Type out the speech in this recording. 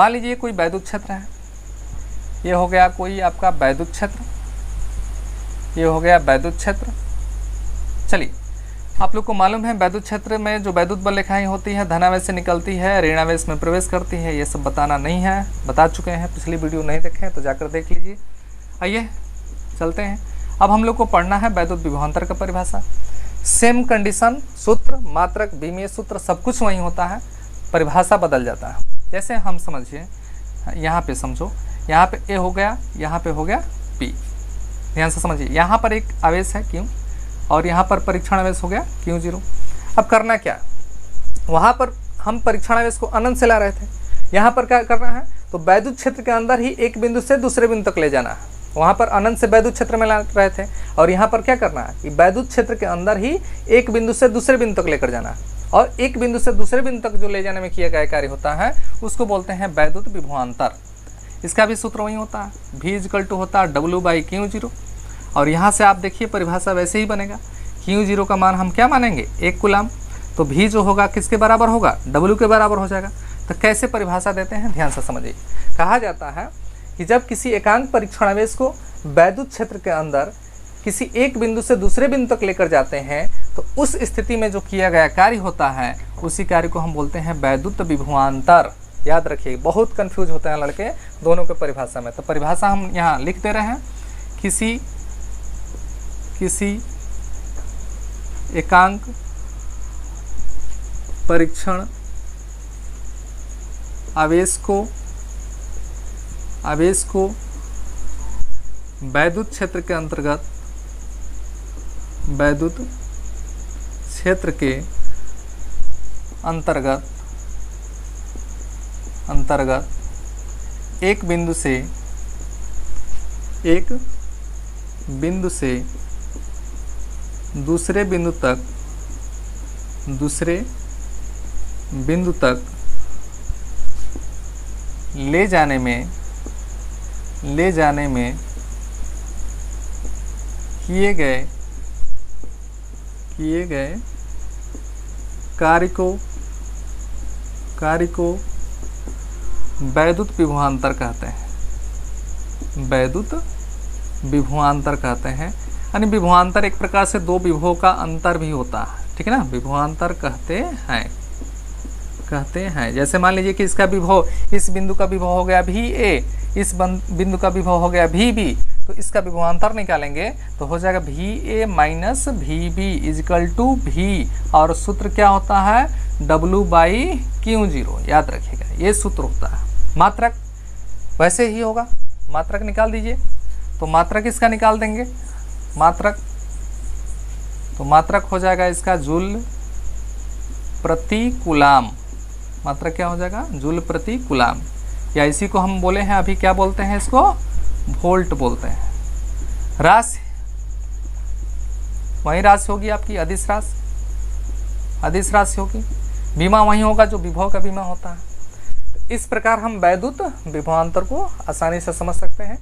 मान लीजिए कोई वैद्युत क्षेत्र है, ये हो गया कोई आपका वैद्युत क्षेत्र, ये हो गया वैद्युत क्षेत्र। चलिए, आप लोग को मालूम है वैद्युत क्षेत्र में जो वैद्युत बल रेखाएं होती है धनावेश से निकलती है, ऋणावेश में प्रवेश करती है। ये सब बताना नहीं है, बता चुके हैं, पिछली वीडियो नहीं देखे तो जाकर देख लीजिए। आइए चलते हैं। अब हम लोग को पढ़ना है वैद्युत विभवांतर का परिभाषा। सेम कंडीशन, सूत्र, मात्रक, विमीय सूत्र सब कुछ वही होता है, परिभाषा बदल जाता है। जैसे हम समझिए, यहाँ पे समझो, यहाँ पे ए हो गया, यहाँ पे हो गया पी। ध्यान से समझिए, यहाँ पर एक आवेश है Q और यहाँ पर परीक्षण आवेश हो गया Q0। अब करना क्या, वहाँ पर हम परीक्षण आवेश को अनंत से ला रहे थे, यहाँ पर क्या करना है, तो वैद्युत क्षेत्र के अंदर ही एक बिंदु से दूसरे बिंदु तक ले जाना है। वहाँ पर अनंत से वैद्युत क्षेत्र में ला रहे थे और यहाँ पर क्या करना है कि वैद्युत क्षेत्र के अंदर ही एक बिंदु से दूसरे बिंदु तक लेकर जाना है। और एक बिंदु से दूसरे बिंदु तक जो ले जाने में किया गया कार्य होता है उसको बोलते हैं वैद्युत विभवांतर। इसका भी सूत्र वही होता है, V होता है W/Q0। और यहाँ से आप देखिए परिभाषा वैसे ही बनेगा, Q0 का मान हम क्या मानेंगे, 1 कूलाम, तो V जो होगा किसके बराबर होगा, W के बराबर हो जाएगा। तो कैसे परिभाषा देते हैं, ध्यान से समझिए। कहा जाता है कि जब किसी एकांक परीक्षण आवेश को वैद्युत क्षेत्र के अंदर किसी एक बिंदु से दूसरे बिंदु तक लेकर जाते हैं तो उस स्थिति में जो किया गया कार्य होता है उसी कार्य को हम बोलते हैं वैद्युत विभवांतर। याद रखिए, बहुत कंफ्यूज होते हैं लड़के दोनों के परिभाषा में। तो परिभाषा हम यहाँ लिख दे रहे हैं, किसी एकांक परीक्षण आवेश को वैद्युत क्षेत्र के अंतर्गत एक बिंदु से दूसरे बिंदु तक ले जाने में किए गए कार्य को वैद्युत विभवांतर कहते हैं। वैद्युत विभवांतर कहते हैं, यानी विभवांतर एक प्रकार से दो विभवों का अंतर भी होता है, ठीक है ना, विभवांतर कहते हैं। जैसे मान लीजिए कि इसका विभव, इस बिंदु का विभव हो गया VA, इस बिंदु का विभव हो गया VB, तो इसका विभवांतर निकालेंगे तो हो जाएगा VA minus VB is equal to V, और सूत्र क्या होता है, W/Q0। याद रखिएगा, ये सूत्र होता है। मात्रक वैसे ही होगा, मात्रक निकाल दीजिए। तो मात्रक इसका निकाल देंगे, मात्रक हो जाएगा इसका जूल प्रति कूलाम। मात्रक क्या हो जाएगा, जूल प्रति कूलाम, या इसी को हम बोले हैं अभी, क्या बोलते हैं इसको, वोल्ट बोलते हैं। राशि वही राशि होगी आपकी, अदिश राशि होगी। विमा वही होगा जो विभव का विमा होता है। तो इस प्रकार हम वैद्युत विभवांतर को आसानी से समझ सकते हैं।